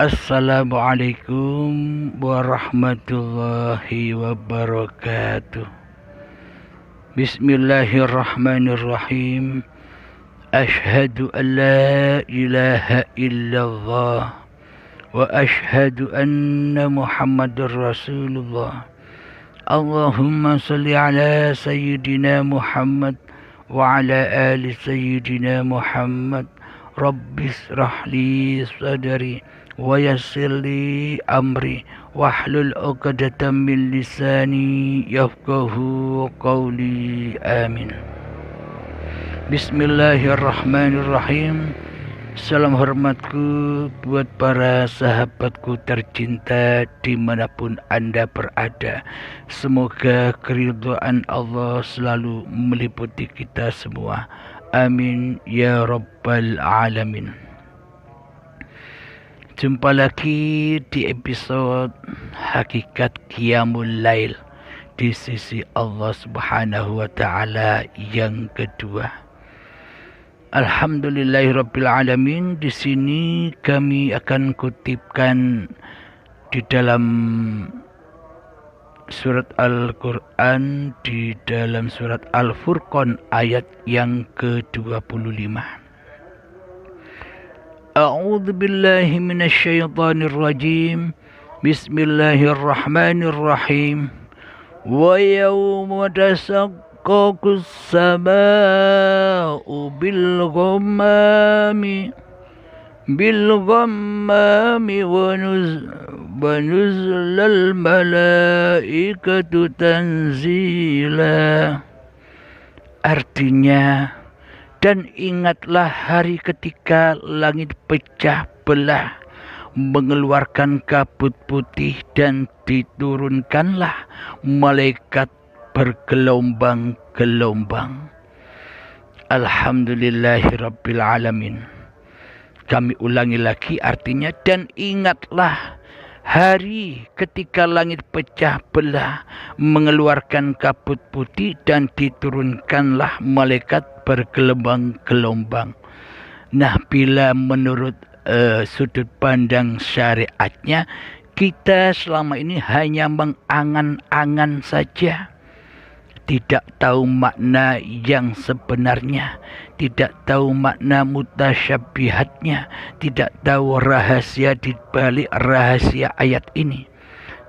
Assalamualaikum warahmatullahi wabarakatuh. Bismillahirrahmanirrahim. Ashhadu an la ilaha illallah wa ashhadu anna Muhammadar Rasulullah. Allahumma salli ala sayyidina Muhammad wa ala ali sayyidina Muhammad. Rabbis rahli sadri wa yassir li amri wahlul 'uqdatam min lisani yafqahu qawli. Amin. Bismillahirrahmanirrahim. Salam hormatku buat para sahabatku tercinta dimanapun Anda berada. Semoga keridhaan Allah selalu meliputi kita semua. Amin ya rabbal alamin. Jumpa lagi di episode Hakikat Qiyamul Lail di sisi Allah Subhanahu wa taala yang kedua. Alhamdulillahirabbil alamin. Di sini kami akan kutipkan di dalam surat Al-Quran, di dalam surat Al-Furqan ayat yang ke-25. A'udzu billahi minasyaitonir rajim. Bismillahirrahmanirrahim. Wa yawma tashaqqaqus samaa'u bil ghammami wa nuzlal malaikatu tanzila. Artinya, dan ingatlah hari ketika langit pecah belah, mengeluarkan kabut putih, dan diturunkanlah malaikat bergelombang-gelombang. Alhamdulillahirabbil alamin. Kami ulangi lagi, artinya, dan ingatlah hari ketika langit pecah belah, mengeluarkan kabut putih, dan diturunkanlah malaikat bergelombang-gelombang. Nah, bila menurut sudut pandang syariatnya, kita selama ini hanya mengangan-angan saja, tidak tahu makna yang sebenarnya, tidak tahu makna mutasyabihatnya, tidak tahu rahasia di balik rahasia ayat ini.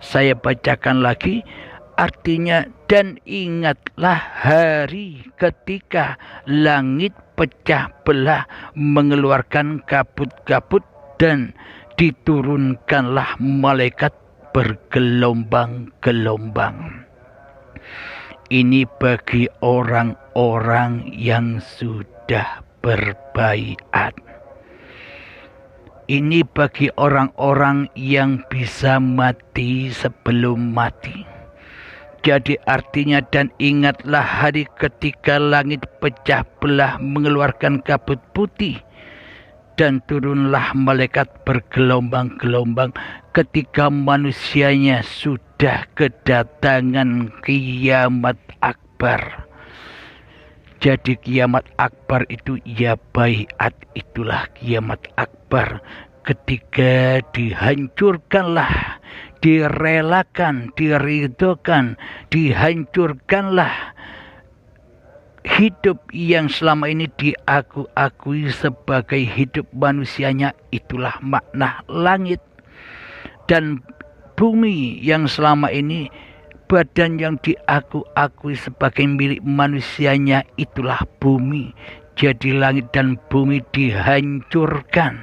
Saya bacakan lagi, artinya, dan ingatlah hari ketika langit pecah belah, mengeluarkan kabut-kabut, dan diturunkanlah malaikat bergelombang-gelombang. Ini bagi orang-orang yang sudah berbaiat. Ini bagi orang-orang yang bisa mati sebelum mati. Jadi artinya, dan ingatlah hari ketika langit pecah belah, mengeluarkan kabut putih, dan turunlah malaikat bergelombang-gelombang ketika manusianya sudah kedatangan kiamat akbar. Jadi kiamat akbar itu ya baiat, itulah kiamat akbar. Ketika dihancurkanlah, direlakan, diridhokan, dihancurkanlah hidup yang selama ini diakui sebagai hidup manusianya. Itulah makna langit. Dan bumi yang selama ini badan yang diakui sebagai milik manusianya, itulah bumi. Jadi langit dan bumi dihancurkan,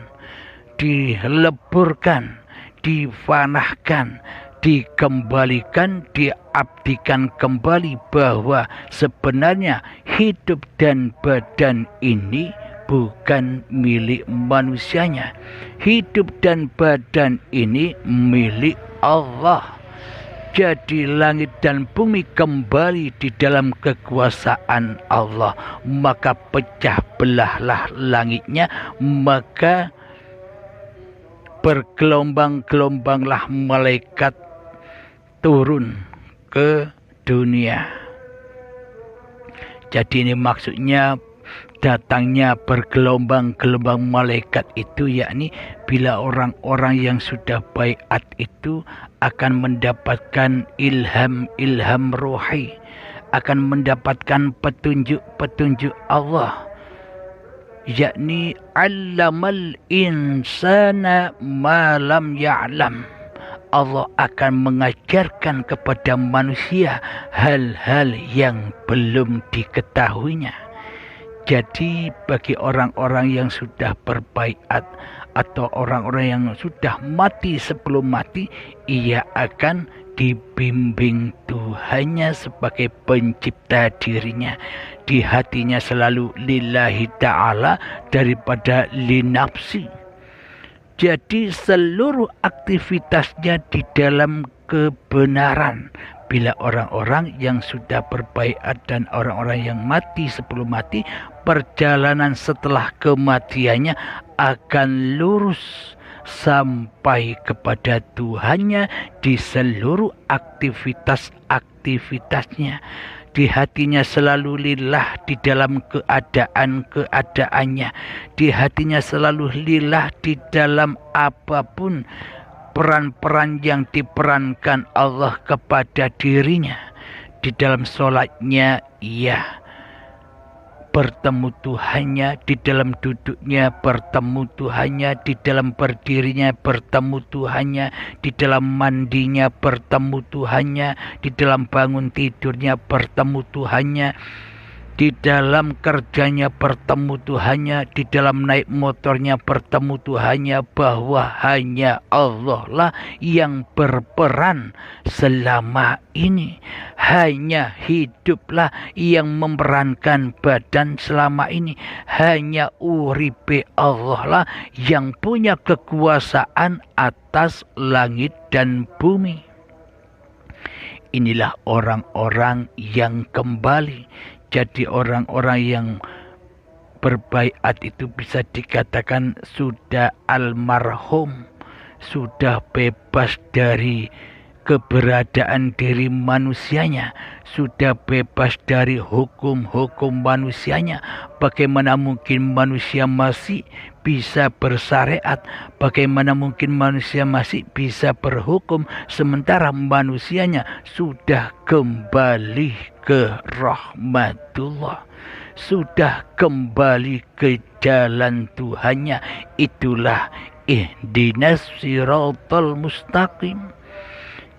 dileburkan, difanahkan, dikembalikan, diabdikan kembali, bahwa sebenarnya hidup dan badan ini bukan milik manusianya. Hidup dan badan ini milik Allah. Jadi langit dan bumi kembali di dalam kekuasaan Allah. Maka pecah belahlah langitnya, maka bergelombang-gelombanglah malaikat turun ke dunia. Jadi ini maksudnya datangnya bergelombang-gelombang malaikat itu, yakni bila orang-orang yang sudah baiat itu akan mendapatkan ilham ruhi, akan mendapatkan petunjuk Allah, yakni allamal insana ma lam ya'lam. Allah akan mengajarkan kepada manusia hal-hal yang belum diketahuinya. Jadi bagi orang-orang yang sudah berbaiat atau orang-orang yang sudah mati sebelum mati, ia akan dibimbing Tuhannya sebagai pencipta dirinya. Di hatinya selalu lillahi ta'ala daripada linafsi. Jadi seluruh aktivitasnya di dalam kebenaran. Bila orang-orang yang sudah berbaiat dan orang-orang yang mati sebelum mati, perjalanan setelah kematiannya akan lurus sampai kepada Tuhannya di seluruh aktivitasnya. Di hatinya selalu lillah di dalam keadaannya. Di hatinya selalu lillah di dalam apapun peran-peran yang diperankan Allah kepada dirinya. Di dalam sholatnya ia bertemu Tuhannya, di dalam duduknya bertemu Tuhannya, di dalam berdirinya bertemu Tuhannya, di dalam mandinya bertemu Tuhannya, di dalam bangun tidurnya bertemu Tuhannya, di dalam kerjanya bertemu Tuhannya, di dalam naik motornya bertemu Tuhannya, bahwa hanya Allah lah yang berperan selama ini. Hanya hiduplah yang memerankan badan selama ini. Hanya uripe Allah lah yang punya kekuasaan atas langit dan bumi. Inilah orang-orang yang kembali. Jadi orang-orang yang berbaiat itu bisa dikatakan sudah almarhum, sudah bebas dari keberadaan diri manusianya, sudah bebas dari hukum-hukum manusianya. Bagaimana mungkin manusia masih bisa bersyariat? Bagaimana mungkin manusia masih bisa berhukum sementara manusianya sudah kembali ke rahmatullah, sudah kembali ke jalan Tuhannya? Itulah ihdinas siratal mustaqim.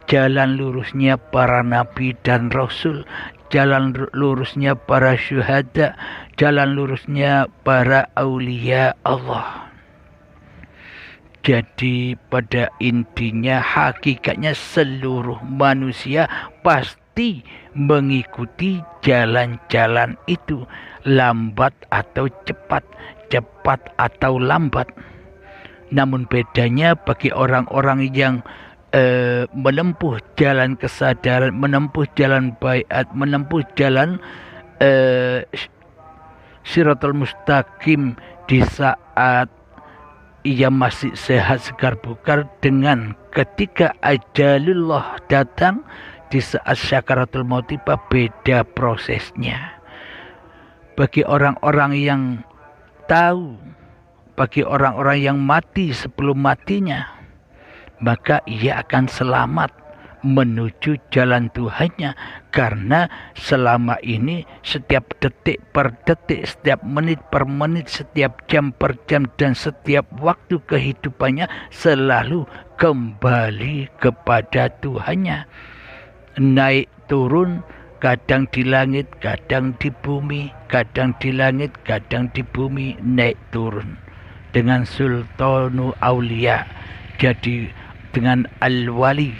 Jalan lurusnya para nabi dan rasul, jalan lurusnya para syuhada, jalan lurusnya para aulia Allah. Jadi pada intinya, hakikatnya seluruh manusia pasti mengikuti jalan-jalan itu, lambat atau cepat, cepat atau lambat. Namun bedanya bagi orang-orang yang menempuh jalan kesadaran, menempuh jalan baiat, menempuh jalan siratal mustaqim di saat ia masih sehat segar bugar, dengan ketika ajalullah datang di saat syakaratul maut tiba, beda prosesnya. Bagi orang-orang yang tahu, bagi orang-orang yang mati sebelum matinya, maka ia akan selamat menuju jalan Tuhannya. Karena selama ini setiap detik per detik, setiap menit per menit, setiap jam per jam, dan setiap waktu kehidupannya selalu kembali kepada Tuhannya. Naik turun, kadang di langit, kadang di bumi, kadang di langit, kadang di bumi, naik turun dengan sultanu aulia. Jadi dengan al-wali,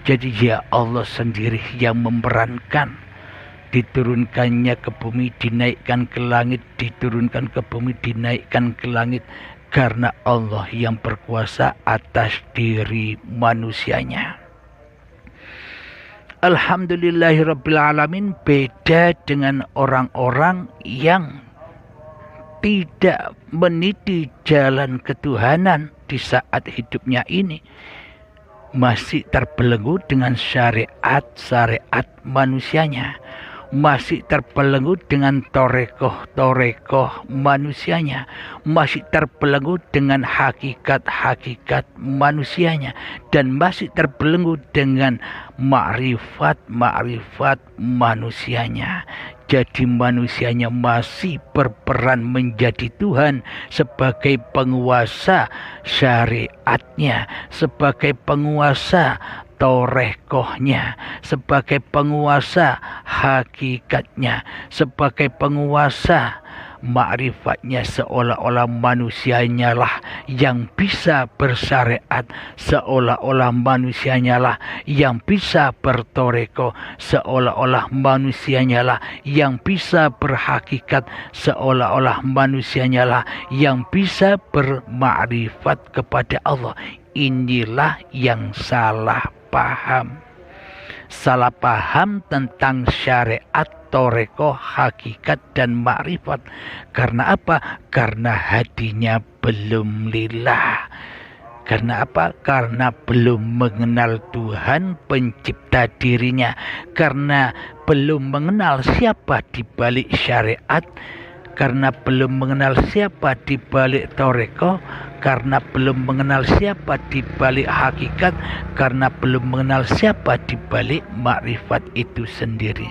jadi ya Allah sendiri yang memerankan. Diturunkannya ke bumi, dinaikkan ke langit, diturunkan ke bumi, dinaikkan ke langit, karena Allah yang berkuasa atas diri manusianya. Alhamdulillahirrabbilalamin. Beda dengan orang-orang yang tidak meniti jalan ketuhanan di saat hidupnya ini, masih terbelenggu dengan syariat-syariat manusianya. masih terbelenggu dengan torekoh manusianya, masih terbelenggu dengan hakikat manusianya, dan masih terbelenggu dengan makrifat manusianya. Jadi manusianya masih berperan menjadi Tuhan sebagai penguasa syariatnya, sebagai penguasa torekohnya, sebagai penguasa hakikatnya, sebagai penguasa makrifatnya, seolah-olah manusianya lah yang bisa bersyariat, seolah-olah manusianya lah yang bisa bertoreko, seolah-olah manusianya lah yang bisa berhakikat, seolah-olah manusianya lah yang bisa bermakrifat kepada Allah. Inilah yang salah paham tentang syariat, toreko, hakikat, dan makrifat. Karena apa? Karena hatinya belum lillah. Karena apa? Karena belum mengenal Tuhan pencipta dirinya. Karena belum mengenal siapa di balik syariat. Karena belum mengenal siapa di balik toreko, karena belum mengenal siapa di balik hakikat, karena belum mengenal siapa di balik makrifat itu sendiri.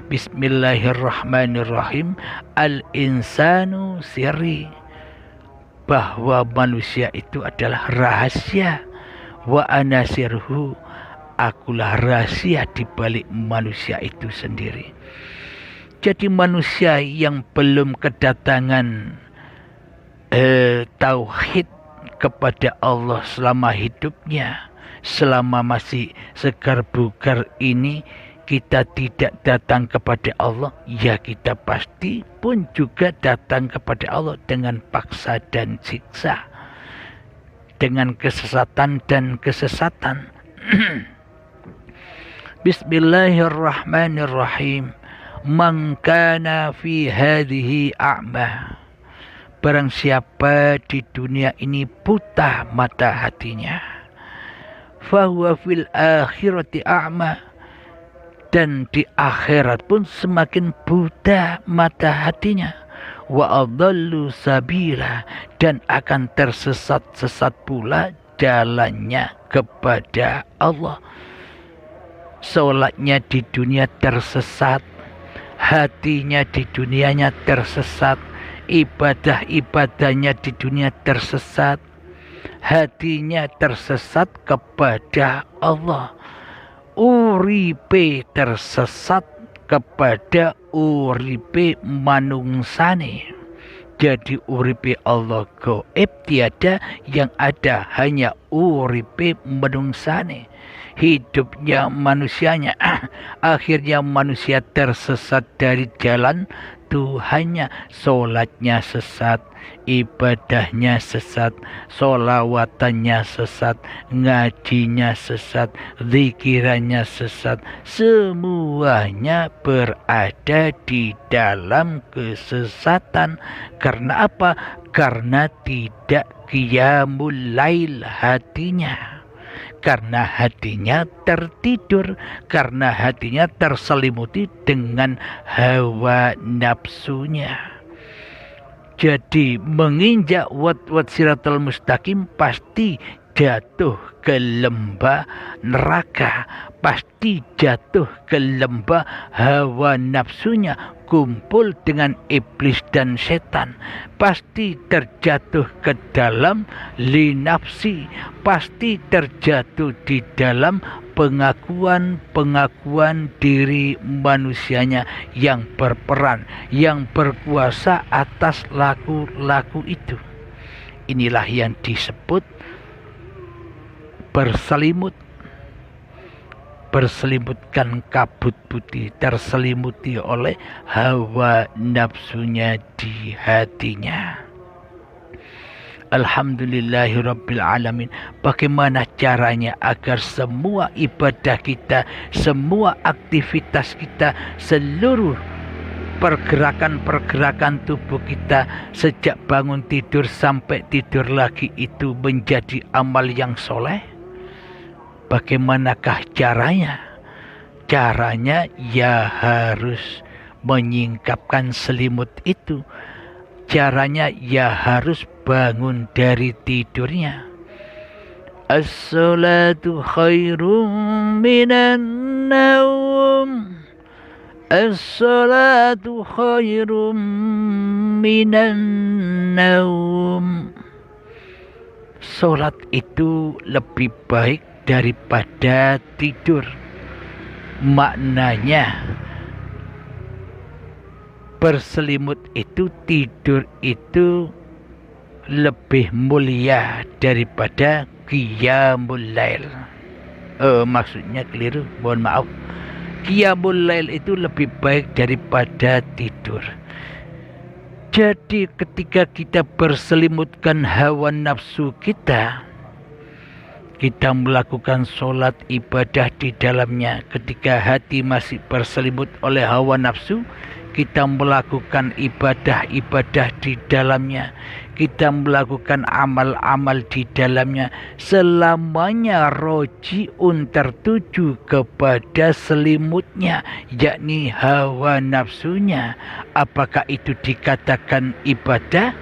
Bismillahirrahmanirrahim. Al-insanu sirri, bahwa manusia itu adalah rahasia. Wa anasirhu, akulah rahasia di balik manusia itu sendiri. Jadi manusia yang belum kedatangan tauhid kepada Allah selama hidupnya, selama masih segar bugar ini, kita tidak datang kepada Allah, ya kita pasti pun juga datang kepada Allah dengan paksa dan siksa, dengan kesesatan dan kesesatan. Bismillahirrahmanirrahim. Man kana fi hadhihi a'ma, barang siapa di dunia ini buta mata hatinya, fahuwa fil akhirati a'ma, dan di akhirat pun semakin buta mata hatinya, wa adallu sabila, dan akan tersesat-sesat pula jalannya kepada Allah. Sholatnya di dunia tersesat, hatinya di dunianya tersesat, ibadah-ibadahnya di dunia tersesat, hatinya tersesat kepada Allah, uripe tersesat kepada uripe manungsane. Jadi uripe Allah gaib tiada, yang ada hanya uripe manungsane. Hidupnya manusianya, akhirnya manusia tersesat dari jalan Tuhannya. Sholatnya sesat, ibadahnya sesat, sholawatannya sesat, ngajinya sesat, zikirannya sesat, semuanya berada di dalam kesesatan. Karena apa? Karena tidak qiyamul lail hatinya, karena hatinya tertidur, karena hatinya terselimuti dengan hawa nafsunya. Jadi menginjak wat siratal mustaqim pasti jatuh ke lembah neraka, pasti jatuh ke lembah hawa nafsunya, kumpul dengan iblis dan setan, pasti terjatuh ke dalam linafsi, pasti terjatuh di dalam pengakuan diri manusianya yang berperan, yang berkuasa atas laku-laku itu. Inilah yang disebut berselimutkan kabut putih, terselimuti oleh hawa nafsunya di hatinya. Alhamdulillahirabbil alamin. Bagaimana caranya agar semua ibadah kita, semua aktivitas kita, seluruh pergerakan-pergerakan tubuh kita sejak bangun tidur sampai tidur lagi itu menjadi amal yang soleh? Bagaimanakah caranya? Caranya ya harus menyingkapkan selimut itu? Caranya ya harus bangun dari tidurnya. As-salatu khairum minan naum. As-salatu khairum minan naum. Salat itu lebih baik daripada tidur. Maknanya berselimut itu, tidur itu lebih mulia daripada qiyamul lail. Maksudnya keliru, mohon maaf. Qiyamul lail itu lebih baik daripada tidur. Jadi ketika kita berselimutkan hawa nafsu kita melakukan sholat ibadah di dalamnya. Ketika hati masih berselimut oleh hawa nafsu, kita melakukan ibadah-ibadah di dalamnya. Kita melakukan amal-amal di dalamnya. Selamanya roji'un tertuju kepada selimutnya, yakni hawa nafsunya. Apakah itu dikatakan ibadah?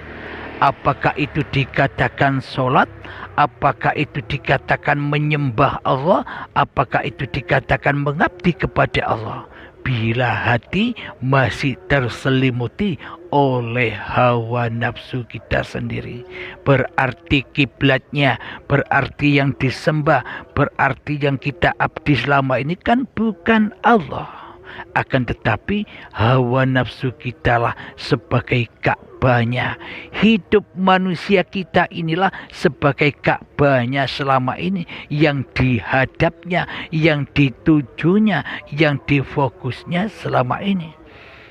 Apakah itu dikatakan sholat? Apakah itu dikatakan menyembah Allah? Apakah itu dikatakan mengabdi kepada Allah? Bila hati masih terselimuti oleh hawa nafsu kita sendiri, berarti kiblatnya, berarti yang disembah, berarti yang kita abdi selama ini kan bukan Allah. Akan tetapi hawa nafsu kitalah sebagai Ka'bahnya. Hidup manusia kita inilah sebagai Ka'bahnya selama ini, yang dihadapnya, yang ditujunya, yang difokusnya selama ini.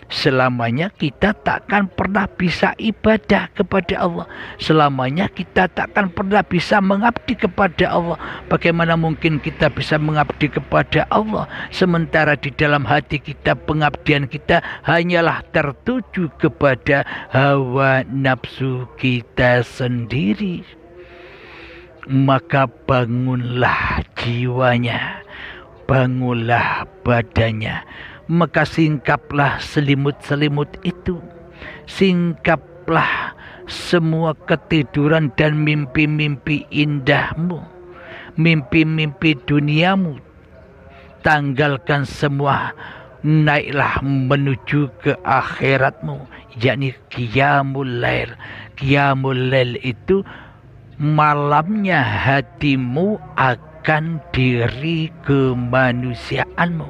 Selamanya kita takkan pernah bisa ibadah kepada Allah. Selamanya kita takkan pernah bisa mengabdi kepada Allah. Bagaimana mungkin kita bisa mengabdi kepada Allah sementara di dalam hati kita pengabdian kita hanyalah tertuju kepada hawa nafsu kita sendiri? Maka bangunlah jiwanya, bangunlah badannya. Maka singkaplah selimut-selimut itu. Singkaplah semua ketiduran dan mimpi-mimpi indahmu, mimpi-mimpi duniamu. Tanggalkan semua, naiklah menuju ke akhiratmu, yakni qiyamul lail. Qiyamul lail itu malamnya hatimu akan diri kemanusiaanmu,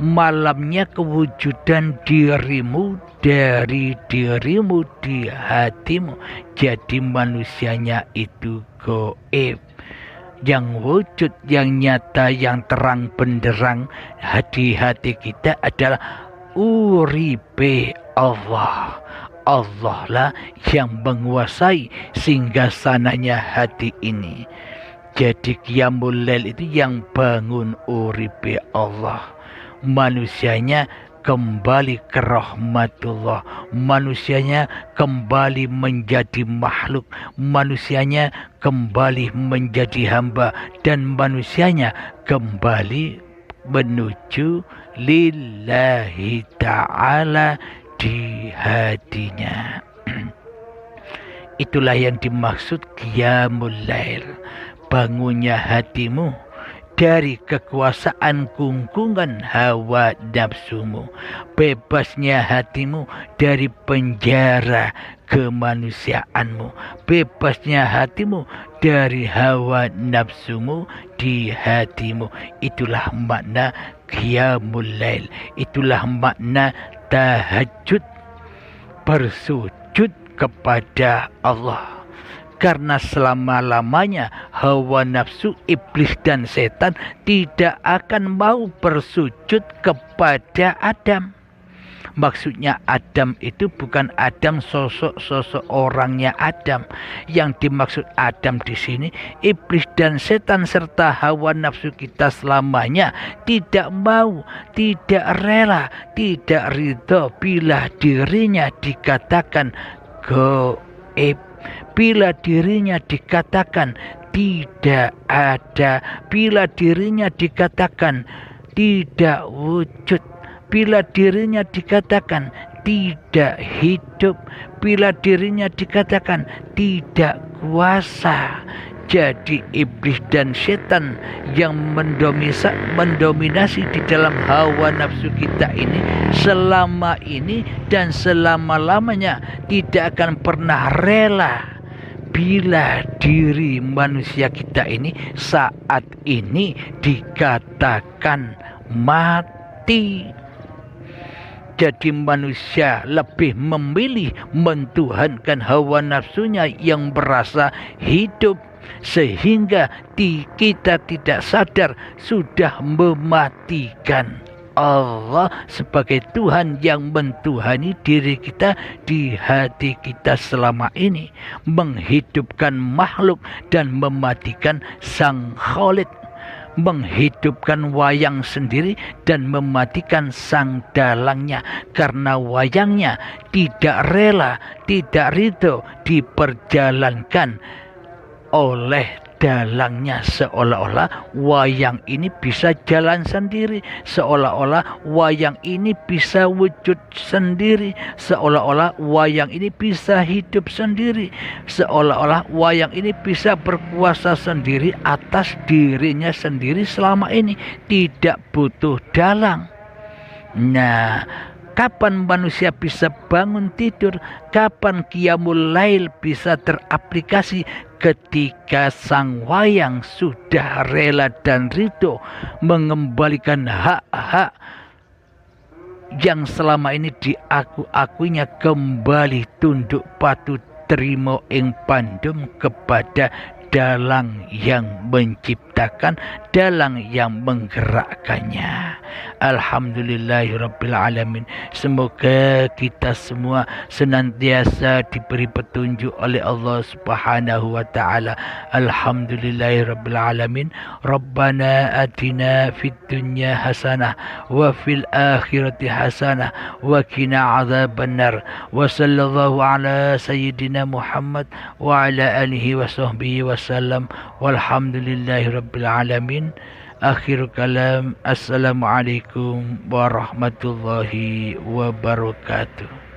malamnya kewujudan dirimu dari dirimu di hatimu. Jadi manusianya itu gaib, yang wujud, yang nyata, yang terang benderang di hati kita adalah uripe Allah. Allah lah yang menguasai singgasananya hati ini. Jadi qiyamul lail itu yang bangun uripe Allah. Manusianya kembali ke rahmatullah, manusianya kembali menjadi makhluk, manusianya kembali menjadi hamba, dan manusianya kembali menuju lillahi ta'ala di hatinya. Itulah yang dimaksud qiyamul lail. Bangunnya hatimu dari kekuasaan kungkungan hawa nafsumu, bebasnya hatimu dari penjara kemanusiaanmu, bebasnya hatimu dari hawa nafsumu di hatimu. Itulah makna qiyamul lail, itulah makna tahajud, bersujud kepada Allah. Karena selama-lamanya hawa nafsu, iblis dan setan tidak akan mau bersujud kepada Adam. Maksudnya Adam itu bukan Adam sosok orangnya Adam. Yang dimaksud Adam di sini iblis dan setan serta hawa nafsu kita selamanya tidak mau, tidak rela, tidak ridho bila dirinya dikatakan gaib, bila dirinya dikatakan tidak ada, bila dirinya dikatakan tidak wujud. bila dirinya dikatakan tidak hidup, bila dirinya dikatakan tidak kuasa. Jadi iblis dan setan yang mendominasi di dalam hawa nafsu kita ini selama ini dan selama-lamanya tidak akan pernah rela bila diri manusia kita ini saat ini dikatakan mati. Jadi manusia lebih memilih mentuhankan hawa nafsunya yang berasa hidup, sehingga kita tidak sadar sudah mematikan Allah sebagai Tuhan yang mentuhani diri kita di hati kita selama ini, menghidupkan makhluk dan mematikan Sang Khalid, menghidupkan wayang sendiri dan mematikan sang dalangnya, karena wayangnya tidak rela, tidak ridho diperjalankan oleh dalangnya, seolah-olah wayang ini bisa jalan sendiri, seolah-olah wayang ini bisa wujud sendiri, seolah-olah wayang ini bisa hidup sendiri, seolah-olah wayang ini bisa berkuasa sendiri atas dirinya sendiri selama ini, tidak butuh dalang. Nah, kapan manusia bisa bangun tidur? Kapan qiyamul lail bisa teraplikasi? Ketika sang wayang sudah rela dan ridho mengembalikan hak-hak yang selama ini diaku-akunya kembali tunduk patuh trimo ing pandum kepada dalang yang menciptakan, dalang yang menggerakkannya. Alhamdulillahirabbil alamin. Semoga kita semua senantiasa diberi petunjuk oleh Allah Subhanahu wa taala. Alhamdulillahirabbil alamin. Rabbana atina fid dunya hasanah wa fil akhirati hasanah wa qina adzabannar. Wa sallallahu ala sayyidina Muhammad wa ala alihi wa sahbihi wasallam. Walhamdulillahirabbil alamin. Akhir kalam. Assalamualaikum warahmatullahi wabarakatuh.